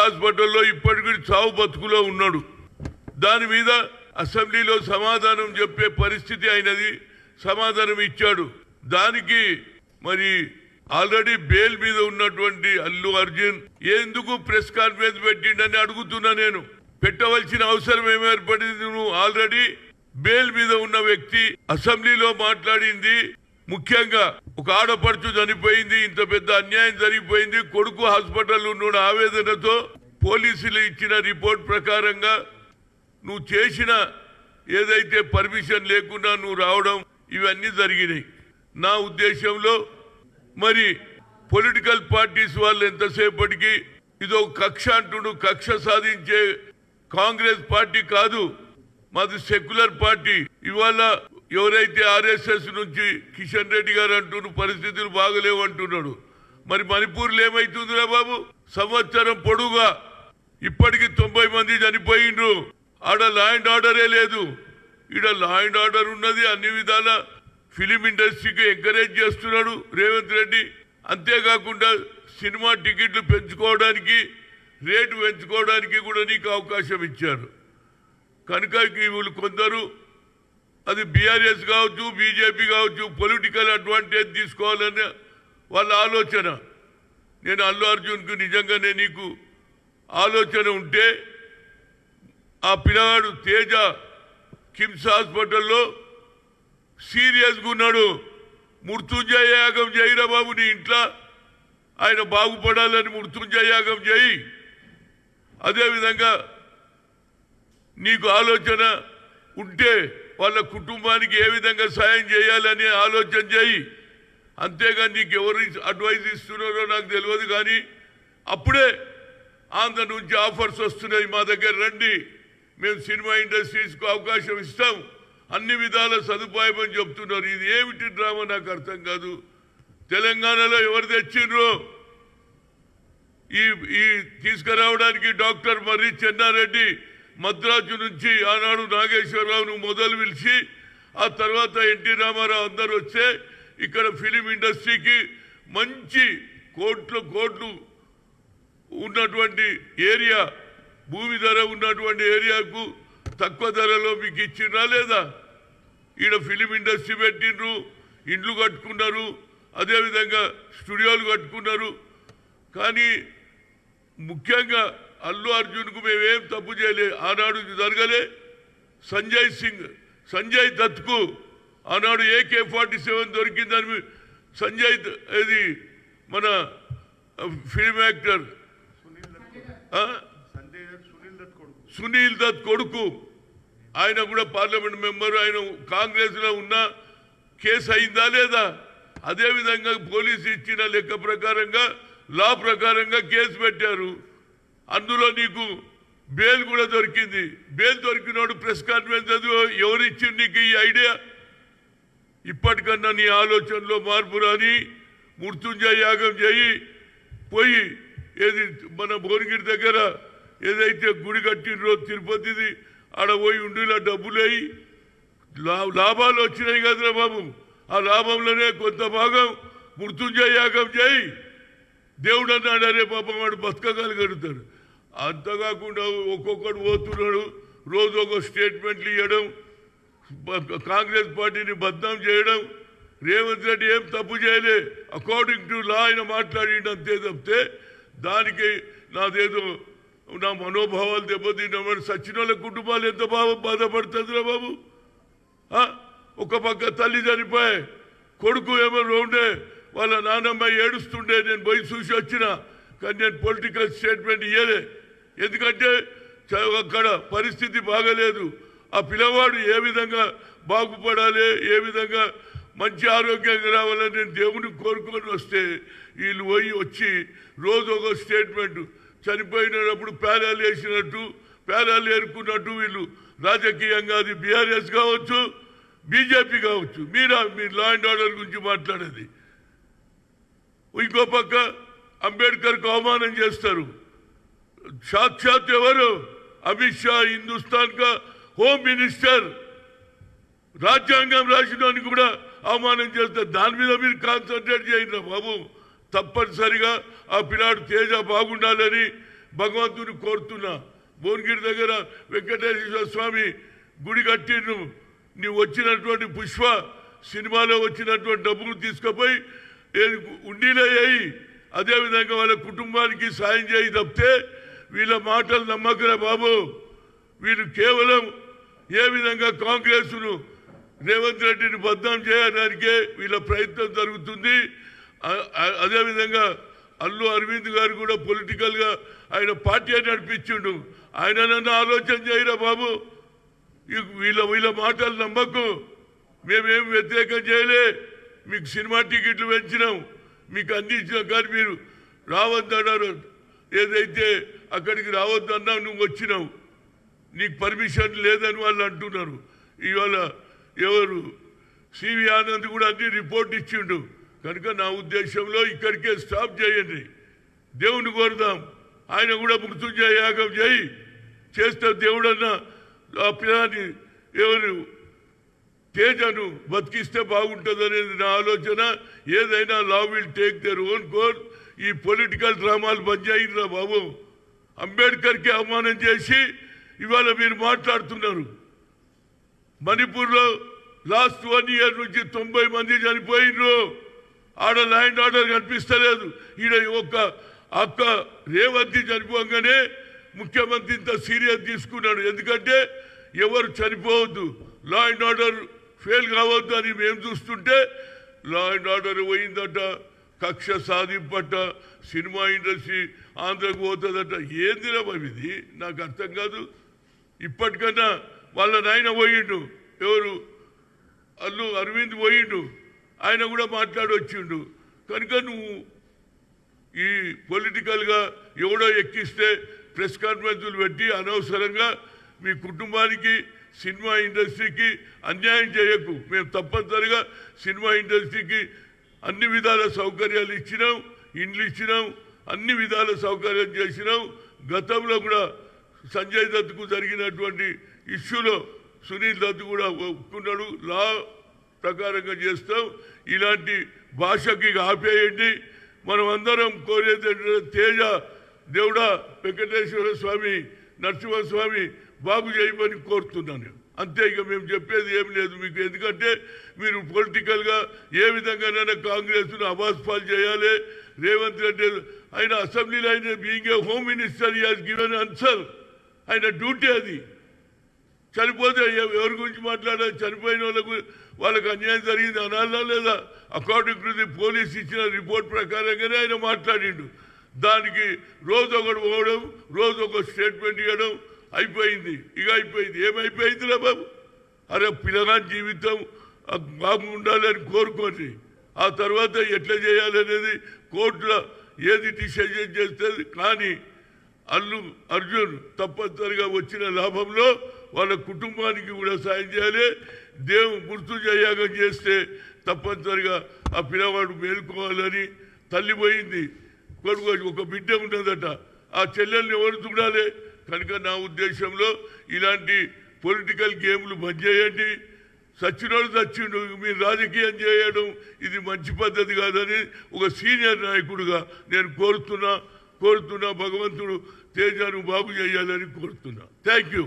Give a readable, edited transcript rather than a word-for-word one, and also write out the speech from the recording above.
హాస్పిటల్లో ఇప్పటికీ చావు బతుకులో ఉన్నాడు. దాని మీద అసెంబ్లీలో సమాధానం చెప్పే పరిస్థితి అయినది, సమాధానం ఇచ్చాడు. దానికి మరి ఆల్రెడీ బెయిల్ మీద ఉన్నటువంటి అల్లు అర్జున్ ఎందుకు ప్రెస్ కాన్ఫరెన్స్ పెట్టిండని అడుగుతున్నా. నేను పెట్టవలసిన అవసరం ఏమి ఏర్పడింది? నువ్వు ఆల్రెడీ బెయిల్ మీద ఉన్న వ్యక్తి అసెంబ్లీలో మాట్లాడింది ముఖ్యంగా ఒక ఆడపడుచు చనిపోయింది, ఇంత పెద్ద అన్యాయం జరిగిపోయింది, కొడుకు హాస్పిటల్ ఉన్న ఆవేదనతో పోలీసులు ఇచ్చిన రిపోర్ట్ ప్రకారంగా నువ్వు చేసిన ఏదైతే పర్మిషన్ లేకుండా నువ్వు రావడం ఇవన్నీ జరిగినాయి. నా ఉద్దేశంలో మరి పొలిటికల్ పార్టీస్ వాళ్ళు ఎంతసేపటికి ఇదో కక్ష అంటుడు, కక్ష సాధించే కాంగ్రెస్ పార్టీ కాదు, మాది సెక్యులర్ పార్టీ. ఇవాళ ఎవరైతే ఆర్ఎస్ఎస్ నుంచి కిషన్ రెడ్డి గారు అంటున్న పరిస్థితులు బాగలేవు అంటున్నాడు. మరి మణిపూర్లో ఏమైతుందిరా బాబు? సంవత్సరం పొడుగా ఇప్పటికి 90 మంది చనిపోయిండ్రు. ఆడ లా అండ్ ఆర్డరే లేదు. ఈడ లా అండ్ ఆర్డర్ ఉన్నది. అన్ని విధాల ఫిలిం ఇండస్ట్రీకి ఎంకరేజ్ చేస్తున్నాడు రేవంత్ రెడ్డి. అంతేకాకుండా సినిమా టికెట్లు పెంచుకోవడానికి, రేటు పెంచుకోవడానికి కూడా నీకు అవకాశం ఇచ్చారు. కనుక వీళ్ళు కొందరు, అది బీఆర్ఎస్ కావచ్చు, బీజేపీ కావచ్చు, పొలిటికల్ అడ్వాంటేజ్ తీసుకోవాలని వాళ్ళ ఆలోచన. నేను అల్లు అర్జున్కు నిజంగానే నీకు ఆలోచన ఉంటే ఆ పిల్లగాడు తేజ కిమ్స్ హాస్పిటల్లో సీరియస్గా ఉన్నాడు. మృత్యుంజయ యాగం చేయిరా బాబు, నీ ఇంట్లో ఆయన బాగుపడాలని మృత్యుంజయ యాగం చేయి. అదేవిధంగా నీకు ఆలోచన ఉంటే వాళ్ళ కుటుంబానికి ఏ విధంగా సాయం చేయాలని ఆలోచన చేయి. అంతేగాని నీకు ఎవరు అడ్వైజ్ ఇస్తున్నారో నాకు తెలియదు, కానీ అప్పుడే ఆంధ్ర నుంచి ఆఫర్స్ వస్తున్నాయి, మా దగ్గర రండి, మేము సినిమా ఇండస్ట్రీస్కు అవకాశం ఇస్తాం, అన్ని విధాల సదుపాయం అని చెప్తున్నారు. ఇది ఏమిటి డ్రామా నాకు అర్థం కాదు. తెలంగాణలో ఎవరు తెచ్చిండ్రు ఈ తీసుకురావడానికి? డాక్టర్ మర్రి చెన్నారెడ్డి మద్రాసు నుంచి ఆనాడు నాగేశ్వరరావును మొదలు పిలిచి ఆ తర్వాత ఎన్టీ రామారావు అందరూ వస్తే ఇక్కడ ఫిలిం ఇండస్ట్రీకి మంచి కోట్లు ఉన్నటువంటి ఏరియా, భూమి ధర ఉన్నటువంటి ఏరియాకు తక్కువ ధరలో మీకు ఇచ్చినా లేదా? ఈడ ఫిలిం ఇండస్ట్రీ పెట్టిండ్రు, ఇండ్లు కట్టుకున్నారు, అదేవిధంగా స్టూడియోలు కట్టుకున్నారు. కానీ ముఖ్యంగా అల్లు అర్జున్కు మేమేం తప్పు చేయలే, ఆనాడు జరగలే. సంజయ్ దత్కు ఆనాడు AK-47 దొరికిందని సంజయ్, ఇది మన ఫిల్మ్ యాక్టర్ సునీల్ దత్ కొడుకు, ఆయన కూడా పార్లమెంట్ మెంబరు, ఆయన కాంగ్రెస్లో ఉన్న కేసు అయిందా లేదా? అదేవిధంగా పోలీసు ఇచ్చిన లెక్క ప్రకారంగా, లా ప్రకారంగా కేసు పెట్టారు. అందులో నీకు బెయిల్ కూడా దొరికింది. బెయిల్ దొరికినోడు ప్రెస్ కాన్ఫరెన్స్ చదువు, ఎవరిచ్చింది నీకు ఈ ఐడియా? ఇప్పటికన్నా నీ ఆలోచనలో మార్పు రాని, మృత్యుంజయ యాగం చేయి. పోయి ఏది మన భువనగిరి దగ్గర ఏదైతే గుడి కట్టినరో తిరుపతిది, ఆడ పోయి ఉండిలో డబ్బులు వేయి. లాభాలు వచ్చినాయి కదరా బాబు, ఆ లాభంలోనే కొంత భాగం మృత్యుంజయ యాగం చేయి. దేవుడు అన్నాడు, అరే పాపం వాడు బతకగలుగుతాడు. అంతకాకుండా ఒక్కొక్కడు పోతున్నాడు, రోజు ఒక స్టేట్మెంట్లు ఇవ్వడం, కాంగ్రెస్ పార్టీని బద్నాం చేయడం. రేవంత్ రెడ్డి ఏం తప్పు చేయలే, అకార్డింగ్ టు లా ఆయన మాట్లాడిండు అంతే తప్పితే దానికి నాదేదో నా మనోభావాలు దెబ్బతిన్నామని సచిన వాళ్ళ కుటుంబాలు ఎంత బాధపడుతుందిరా బాబు. ఒక పక్క తల్లి చనిపోయే, కొడుకు ఏమో ఉండే, వాళ్ళ నాన్నమ్మ ఏడుస్తుండే, నేను పోయి చూసి వచ్చిన. కానీ నేను పొలిటికల్ స్టేట్మెంట్ ఇవ్వలే, ఎందుకంటే అక్కడ పరిస్థితి బాగలేదు. ఆ పిల్లవాడు ఏ విధంగా బాగుపడాలి, ఏ విధంగా మంచి ఆరోగ్యంగా రావాలని నేను దేవుని కోరుకొని వస్తే వీళ్ళు వచ్చి రోజు ఒక స్టేట్మెంట్, చనిపోయినప్పుడు పేరాలు వేసినట్టు, పేరాలు ఏరుకున్నట్టు. వీళ్ళు రాజకీయంగా, అది బీఆర్ఎస్ కావచ్చు, బీజేపీ కావచ్చు, మీరు లా అండ్ ఆర్డర్ గురించి మాట్లాడేది. ఇంకో పక్క అంబేద్కర్కు అవమానం చేస్తారు. సాక్షాత్ ఎవరు? అమిత్ షా, హిందుస్థాన్ కా హోమ్ మినిస్టర్, రాజ్యాంగం రాసినానికి కూడా అవమానం చేస్తారు. దాని మీద మీరు కాన్సన్ట్రేట్ చేయండి బాబు. తప్పనిసరిగా ఆ పిల్లాడు తేజ బాగుండాలని భగవంతుని కోరుతున్నా. భువనగిరి దగ్గర వెంకటేశ్వర స్వామి గుడి కట్టిండ్రు. నీవు వచ్చినటువంటి పుష్ప సినిమాలో వచ్చినటువంటి డబ్బులు తీసుకుపోయి ఉండీలో వేయి, అదేవిధంగా వాళ్ళ కుటుంబానికి సాయం చేయి తప్పితే వీళ్ళ మాటలు నమ్మకరా బాబు. వీళ్ళు కేవలం ఏ విధంగా కాంగ్రెస్ను రేవంత్ రెడ్డిని బద్నాం చేయడానికే వీళ్ళ ప్రయత్నం జరుగుతుంది. అదేవిధంగా అల్లు అరవింద్ గారు కూడా పొలిటికల్గా ఆయన పార్టీ నడిపించిండు. ఆయన నన్ను ఆలోచన చేయరా బాబు. వీళ్ళ మాటలు నమ్మకు. మేమేం వ్యతిరేకం చేయలే. మీకు సినిమా టికెట్లు పెంచినాం, మీకు అందించినాం. కానీ మీరు రావద్దన్నారు. ఏదైతే అక్కడికి రావద్దన్నా నువ్వు వచ్చినావు, నీకు పర్మిషన్ లేదని వాళ్ళు అంటున్నారు. ఇవాళ ఎవరు సివి ఆనంద్ కూడా అన్ని రిపోర్ట్ ఇచ్చిండు. కనుక నా ఉద్దేశంలో ఇక్కడికే స్టాప్ చేయండి. దేవుని కోరుదాం. ఆయన కూడా మృత్యుంజయ యాగం చేస్తే దేవుడన్నా ఆ పిల్లాన్ని ఎవరు తేజను బతికిస్తే బాగుంటుంది అనేది నా ఆలోచన. ఏదైనా law will take their own course. ఈ పొలిటికల్ డ్రామాలు బంద్ చేయండిరా బాబు. అంబేద్కర్కి అవమానం చేసి ఇవాళ మీరు మాట్లాడుతున్నారు. మణిపూర్లో లాస్ట్ 1 ఇయర్ నుంచి 90 మంది చనిపోయినరు. ఆడ ల్యాండ్ ఆర్డర్ కనిపిస్తలేదు. ఈడ ఒక్క అక్క రేవంత్ చనిపోగానే ముఖ్యమంత్రి ఇంత సీరియస్ తీసుకున్నాడు. ఎందుకంటే ఎవరు చనిపోవద్దు, లా అండ్ ఆర్డర్ ఫెయిల్ కావద్దు అని మేము చూస్తుంటే లా అండ్ ఆర్డర్ పోయిందట, కక్ష సాధింపట, సినిమా ఇండస్ట్రీ ఆంధ్రకు పోతుందట. ఏందిరా బాబు ఇది? నాకు అర్థం కాదు. ఇప్పటికన్నా వాళ్ళ నాయన పోయిండు, ఎవరు అల్లు అరవింద్ పోయిండు, ఆయన కూడా మాట్లాడి వచ్చిండు. కనుక నువ్వు ఈ పొలిటికల్గా ఎవడో ఎక్కిస్తే ప్రెస్ కాన్ఫరెన్సులు పెట్టి అనవసరంగా మీ కుటుంబానికి సినిమా ఇండస్ట్రీకి అన్యాయం చేయకు. మేము తప్పనిసరిగా సినిమా ఇండస్ట్రీకి అన్ని విధాల సౌకర్యాలు ఇచ్చినాం, ఇండ్లు ఇచ్చినాం, అన్ని విధాల సౌకర్యం చేసినాం. గతంలో కూడా సంజయ్ దత్తుకు జరిగినటువంటి ఇష్యూలో సునీల్ దత్ కూడా ఒప్పుకున్నాడు. లా ప్రకారంగా చేస్తాం. ఇలాంటి భాషకి ఆపేయండి. మనం అందరం కోరేది తేజ దేవుడా వెంకటేశ్వర స్వామి నరసింహస్వామి బాగు చేయమని కోరుతున్నాను. అంతే. ఇక మేము చెప్పేది ఏం లేదు మీకు. ఎందుకంటే మీరు పొలిటికల్గా ఏ విధంగానైనా కాంగ్రెస్ను అబాస్పాలు చేయాలి. రేవంత్ రెడ్డి ఆయన అసెంబ్లీలో ఆయన being a home minister has given answer. ఆయన డ్యూటీ అది. చనిపోతే ఎవరి గురించి మాట్లాడాలి? చనిపోయిన వాళ్ళకు అన్యాయం జరిగింది అనాలా లేదా? అకార్డింగ్ టు ది పోలీస్ ఇచ్చిన రిపోర్ట్ ప్రకారంగానే ఆయన మాట్లాడిండు. దానికి రోజు ఒకటి పోవడం, రోజు ఒక స్టేట్మెంట్ ఇవ్వడం అయిపోయింది. ఇక అయిపోయింది. ఏమైపోయిందిరా బాబు? అరే పిల్లగా జీవితం బాగుండాలని కోరుకోండి. ఆ తర్వాత ఎట్లా చేయాలనేది కోర్టులో ఏది డిసిజన్ చేస్తుంది. కానీ అల్లు అర్జున్ తప్పనిసరిగా వచ్చిన లాభంలో వాళ్ళ కుటుంబానికి కూడా సాయం చేయాలి. మృత్యుంజయ యాగం చేస్తే తప్పనిసరిగా ఆ పిల్లవాడు మేలుకోవాలని. తల్లి పోయింది, కొడుకు ఒక బిడ్డ ఉన్నదట, ఆ చెల్లెల్ని ఎవరు చూడాలి? కనుక నా ఉద్దేశంలో ఇలాంటి పొలిటికల్ గేమ్లు బంద్ చేయండి. సచ్చినోడు సచ్చిండు, మీరు రాజకీయం చేయడం ఇది మంచి పద్ధతి కాదని ఒక సీనియర్ నాయకుడిగా నేను కోరుతున్నా. భగవంతుడు తేజను బాగు చేయాలని కోరుతున్నా. Thank you.